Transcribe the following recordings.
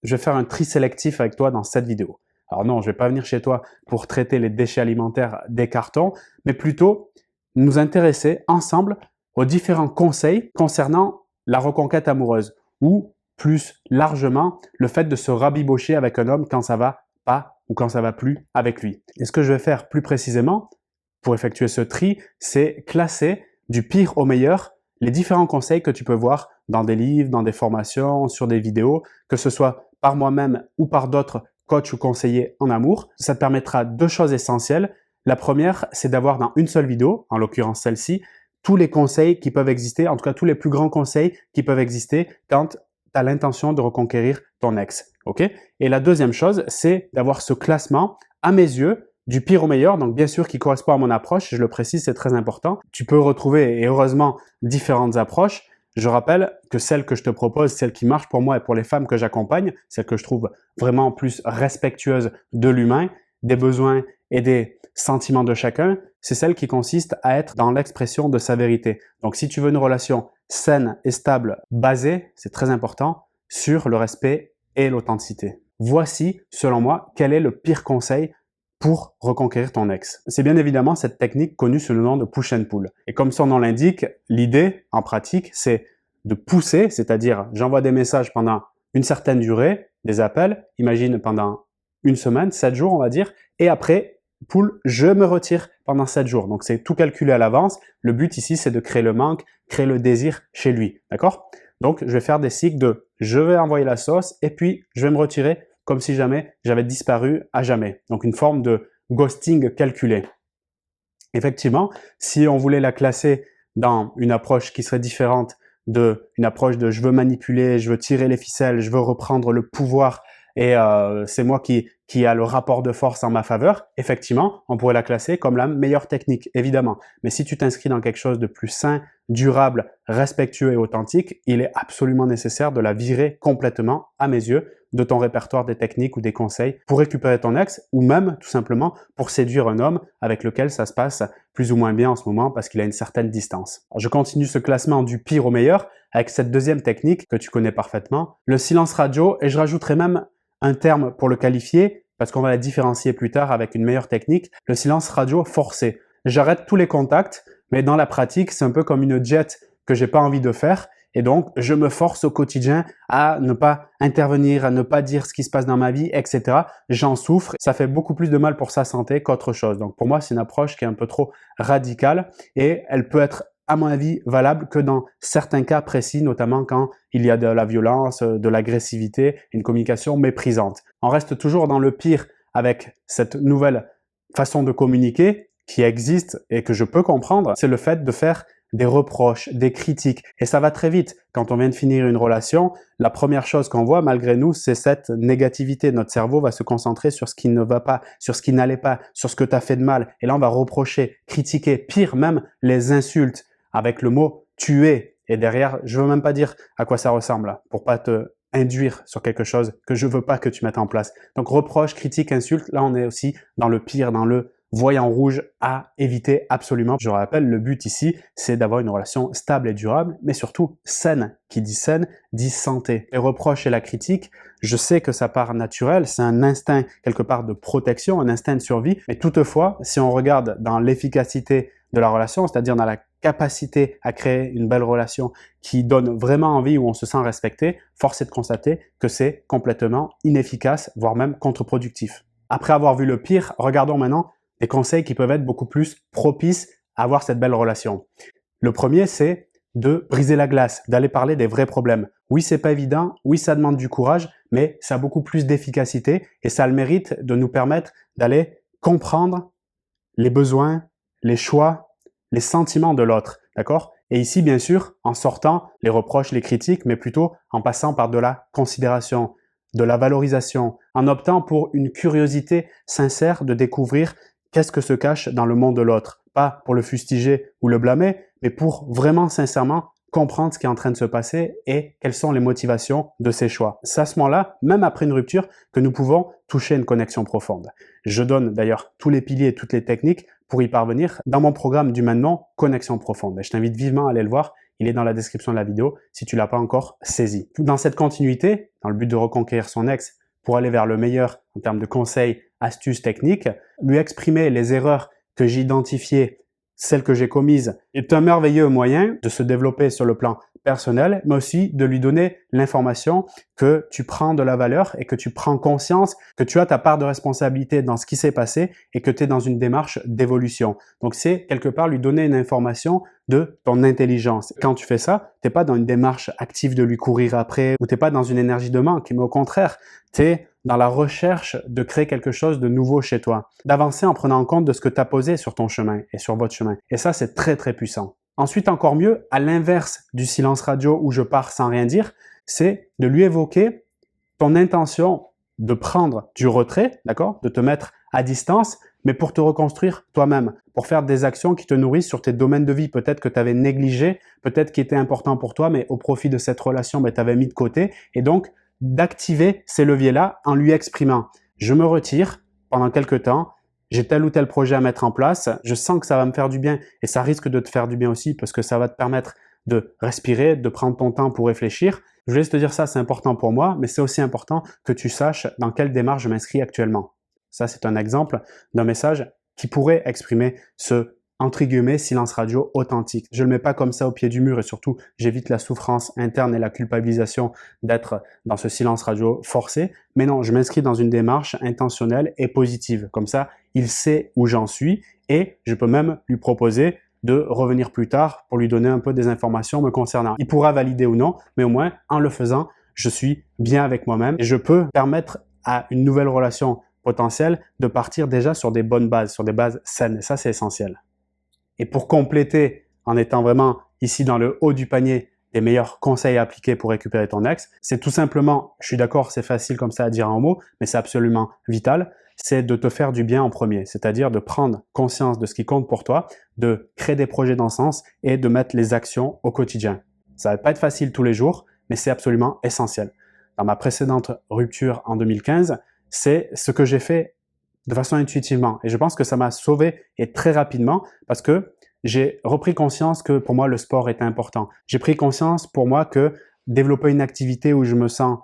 je vais faire un tri sélectif avec toi dans cette vidéo. Alors non, je ne vais pas venir chez toi pour traiter les déchets alimentaires des cartons, mais plutôt nous intéresser ensemble aux différents conseils concernant la reconquête amoureuse ou plus largement le fait de se rabibocher avec un homme quand ça va pas ou quand ça va plus avec lui. Et ce que je vais faire plus précisément pour effectuer ce tri, c'est classer du pire au meilleur les différents conseils que tu peux voir dans des livres, dans des formations, sur des vidéos, que ce soit par moi-même ou par d'autres coachs ou conseillers en amour. Ça te permettra deux choses essentielles. La première, c'est d'avoir dans une seule vidéo, en l'occurrence celle-ci, tous les conseils qui peuvent exister, en tout cas tous les plus grands conseils qui peuvent exister quand tu as l'intention de reconquérir ton ex. Okay? Et la deuxième chose, c'est d'avoir ce classement, à mes yeux, du pire au meilleur, donc bien sûr qui correspond à mon approche, je le précise, c'est très important. Tu peux retrouver, et heureusement, différentes approches. Je rappelle que celle que je te propose, celle qui marche pour moi et pour les femmes que j'accompagne, celle que je trouve vraiment plus respectueuse de l'humain, des besoins et des sentiments de chacun, c'est celle qui consiste à être dans l'expression de sa vérité. Donc si tu veux une relation saine et stable, basée, c'est très important, sur le respect et l'authenticité. Voici, selon moi, quel est le pire conseil pour reconquérir ton ex. C'est bien évidemment cette technique connue sous le nom de push and pull. Et comme son nom l'indique, l'idée en pratique, c'est de pousser, c'est-à-dire j'envoie des messages pendant une certaine durée, des appels, imagine pendant une semaine, 7 jours on va dire, et après, pull, je me retire pendant 7 jours. Donc c'est tout calculé à l'avance. Le but ici, c'est de créer le manque, créer le désir chez lui. D'accord? Donc je vais faire des cycles de je vais envoyer la sauce et puis je vais me retirer comme si jamais j'avais disparu à jamais. Donc une forme de ghosting calculé. Effectivement, si on voulait la classer dans une approche qui serait différente d'une approche de je veux manipuler, je veux tirer les ficelles, je veux reprendre le pouvoir et c'est moi qui a le rapport de force en ma faveur, effectivement, on pourrait la classer comme la meilleure technique, évidemment. Mais si tu t'inscris dans quelque chose de plus sain, durable, respectueux et authentique, il est absolument nécessaire de la virer complètement, à mes yeux, de ton répertoire des techniques ou des conseils pour récupérer ton ex ou même, tout simplement, pour séduire un homme avec lequel ça se passe plus ou moins bien en ce moment parce qu'il a une certaine distance. Alors, je continue ce classement du pire au meilleur avec cette deuxième technique que tu connais parfaitement, le silence radio, et je rajouterai même un terme pour le qualifier, parce qu'on va la différencier plus tard avec une meilleure technique, le silence radio forcé. J'arrête tous les contacts, mais dans la pratique, c'est un peu comme une jet que j'ai pas envie de faire, et donc je me force au quotidien à ne pas intervenir, à ne pas dire ce qui se passe dans ma vie, etc. J'en souffre, ça fait beaucoup plus de mal pour sa santé qu'autre chose. Donc pour moi, c'est une approche qui est un peu trop radicale, et elle peut être à mon avis, valable que dans certains cas précis, notamment quand il y a de la violence, de l'agressivité, une communication méprisante. On reste toujours dans le pire avec cette nouvelle façon de communiquer qui existe et que je peux comprendre, c'est le fait de faire des reproches, des critiques. Et ça va très vite. Quand on vient de finir une relation, la première chose qu'on voit, malgré nous, c'est cette négativité. Notre cerveau va se concentrer sur ce qui ne va pas, sur ce qui n'allait pas, sur ce que tu as fait de mal. Et là, on va reprocher, critiquer, pire même, les insultes avec le mot « tuer ». Et derrière, je veux même pas dire à quoi ça ressemble pour pas te induire sur quelque chose que je veux pas que tu mettes en place. Donc reproche, critique, insulte, là on est aussi dans le pire, dans le voyant rouge à éviter absolument. Je rappelle, le but ici, c'est d'avoir une relation stable et durable, mais surtout saine. Qui dit saine, dit santé. Les reproches et la critique, je sais que ça part naturel, c'est un instinct quelque part de protection, un instinct de survie, mais toutefois, si on regarde dans l'efficacité de la relation, c'est-à-dire dans la capacité à créer une belle relation qui donne vraiment envie, où on se sent respecté, force est de constater que c'est complètement inefficace, voire même contre-productif. Après avoir vu le pire, regardons maintenant des conseils qui peuvent être beaucoup plus propices à avoir cette belle relation. Le premier, c'est de briser la glace, d'aller parler des vrais problèmes. Oui, c'est pas évident, oui, ça demande du courage, mais ça a beaucoup plus d'efficacité et ça a le mérite de nous permettre d'aller comprendre les besoins, les choix, les sentiments de l'autre, d'accord? Et ici, bien sûr, en sortant les reproches, les critiques, mais plutôt en passant par de la considération, de la valorisation, en optant pour une curiosité sincère de découvrir qu'est-ce que se cache dans le monde de l'autre. Pas pour le fustiger ou le blâmer, mais pour vraiment sincèrement comprendre ce qui est en train de se passer et quelles sont les motivations de ses choix. C'est à ce moment-là, même après une rupture, que nous pouvons toucher une connexion profonde. Je donne d'ailleurs tous les piliers et toutes les techniques pour y parvenir dans mon programme d'humainement Connexion profonde. Et je t'invite vivement à aller le voir. il est dans la description de la vidéo si tu l'as pas encore saisi. Dans cette continuité, dans le but de reconquérir son ex pour aller vers le meilleur en termes de conseils, astuces, techniques, lui exprimer les erreurs que j'ai identifiées, celles que j'ai commises, est un merveilleux moyen de se développer sur le plan personnel, mais aussi de lui donner l'information que tu prends de la valeur et que tu prends conscience que tu as ta part de responsabilité dans ce qui s'est passé et que tu es dans une démarche d'évolution. Donc c'est quelque part lui donner une information de ton intelligence. Quand tu fais ça, tu n'es pas dans une démarche active de lui courir après ou tu n'es pas dans une énergie de manque, mais au contraire, tu es dans la recherche de créer quelque chose de nouveau chez toi, d'avancer en prenant en compte de ce que tu as posé sur ton chemin et sur votre chemin. Et ça, c'est très, très puissant. Ensuite, encore mieux, à l'inverse du silence radio où je pars sans rien dire, c'est de lui évoquer ton intention de prendre du retrait, d'accord, de te mettre à distance, mais pour te reconstruire toi-même, pour faire des actions qui te nourrissent sur tes domaines de vie, peut-être que tu avais négligé, peut-être qui étaient importants pour toi, mais au profit de cette relation, tu avais mis de côté, et donc d'activer ces leviers-là en lui exprimant « je me retire pendant quelques temps », j'ai tel ou tel projet à mettre en place, je sens que ça va me faire du bien et ça risque de te faire du bien aussi parce que ça va te permettre de respirer, de prendre ton temps pour réfléchir. Je voulais te dire ça, c'est important pour moi, mais c'est aussi important que tu saches dans quelle démarche je m'inscris actuellement. Ça, c'est un exemple d'un message qui pourrait exprimer ce entre guillemets, silence radio authentique. Je ne le mets pas comme ça au pied du mur et surtout, j'évite la souffrance interne et la culpabilisation d'être dans ce silence radio forcé. Mais non, je m'inscris dans une démarche intentionnelle et positive. Comme ça, il sait où j'en suis et je peux même lui proposer de revenir plus tard pour lui donner un peu des informations me concernant. Il pourra valider ou non, mais au moins, en le faisant, je suis bien avec moi-même et je peux permettre à une nouvelle relation potentielle de partir déjà sur des bonnes bases, sur des bases saines. Et ça, c'est essentiel. Et pour compléter, en étant vraiment ici dans le haut du panier des meilleurs conseils à appliquer pour récupérer ton ex, c'est tout simplement, je suis d'accord, c'est facile comme ça à dire en mots, mais c'est absolument vital, c'est de te faire du bien en premier, c'est-à-dire de prendre conscience de ce qui compte pour toi, de créer des projets dans ce sens et de mettre les actions au quotidien. Ça va pas être facile tous les jours, mais c'est absolument essentiel. Dans ma précédente rupture en 2015, c'est ce que j'ai fait de façon intuitivement. Et je pense que ça m'a sauvé et très rapidement parce que j'ai repris conscience que pour moi, le sport était important. J'ai pris conscience pour moi que développer une activité où je me sens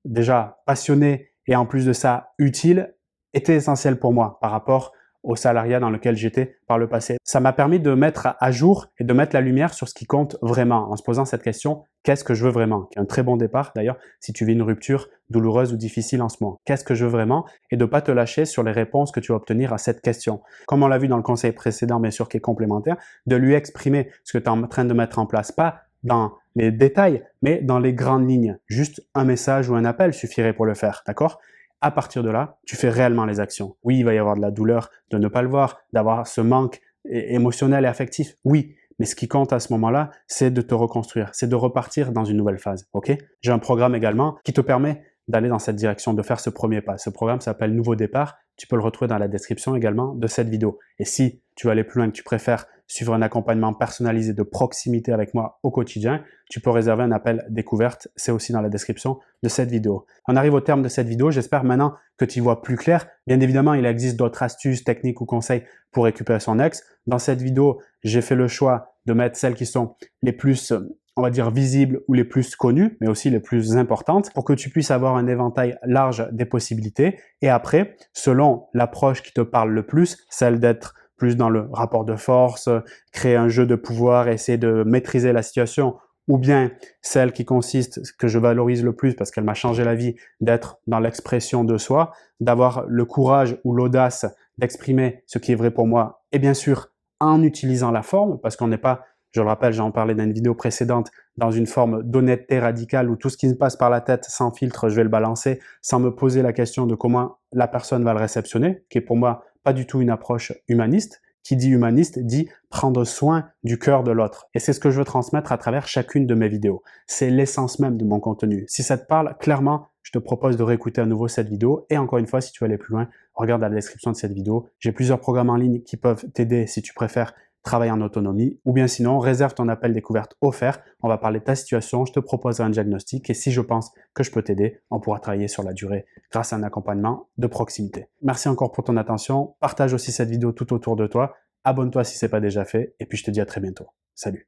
déjà passionné et en plus de ça utile était essentiel pour moi par rapport au salariat dans lequel j'étais par le passé. Ça m'a permis de mettre à jour et de mettre la lumière sur ce qui compte vraiment en se posant cette question, qu'est-ce que je veux vraiment? Qui est un très bon départ d'ailleurs si tu vis une rupture douloureuse ou difficile en ce moment. Qu'est-ce que je veux vraiment? Et de ne pas te lâcher sur les réponses que tu vas obtenir à cette question. Comme on l'a vu dans le conseil précédent, bien sûr qui est complémentaire, de lui exprimer ce que tu es en train de mettre en place, pas dans les détails, mais dans les grandes lignes. Juste un message ou un appel suffirait pour le faire, d'accord? À partir de là, tu fais réellement les actions. Oui, il va y avoir de la douleur de ne pas le voir, d'avoir ce manque émotionnel et affectif. Oui, mais ce qui compte à ce moment-là, c'est de te reconstruire, c'est de repartir dans une nouvelle phase. Ok? J'ai un programme également qui te permet d'aller dans cette direction, de faire ce premier pas. Ce programme s'appelle Nouveau Départ. Tu peux le retrouver dans la description également de cette vidéo. Et si tu veux aller plus loin, que tu préfères suivre un accompagnement personnalisé de proximité avec moi au quotidien, tu peux réserver un appel découverte. C'est aussi dans la description de cette vidéo. On arrive au terme de cette vidéo. J'espère maintenant que tu y vois plus clair. Bien évidemment, il existe d'autres astuces, techniques ou conseils pour récupérer son ex. Dans cette vidéo, j'ai fait le choix de mettre celles qui sont les plus, on va dire, visibles ou les plus connues, mais aussi les plus importantes pour que tu puisses avoir un éventail large des possibilités. Et après, selon l'approche qui te parle le plus, celle d'être plus dans le rapport de force, créer un jeu de pouvoir, essayer de maîtriser la situation, ou bien celle qui consiste, que je valorise le plus parce qu'elle m'a changé la vie, d'être dans l'expression de soi, d'avoir le courage ou l'audace d'exprimer ce qui est vrai pour moi, et bien sûr en utilisant la forme, parce qu'on n'est pas, je le rappelle, j'en parlais dans une vidéo précédente, dans une forme d'honnêteté radicale où tout ce qui me passe par la tête sans filtre, je vais le balancer sans me poser la question de comment la personne va le réceptionner, qui est pour moi pas du tout une approche humaniste. Qui dit humaniste dit prendre soin du cœur de l'autre. Et c'est ce que je veux transmettre à travers chacune de mes vidéos. C'est l'essence même de mon contenu. Si ça te parle, clairement, je te propose de réécouter à nouveau cette vidéo. Et encore une fois, si tu veux aller plus loin, regarde la description de cette vidéo. J'ai plusieurs programmes en ligne qui peuvent t'aider si tu préfères travailler en autonomie, ou bien sinon, réserve ton appel découverte offert. On va parler de ta situation, je te proposerai un diagnostic et si je pense que je peux t'aider, on pourra travailler sur la durée grâce à un accompagnement de proximité. Merci encore pour ton attention. Partage aussi cette vidéo tout autour de toi. Abonne-toi si ce n'est pas déjà fait et puis je te dis à très bientôt. Salut!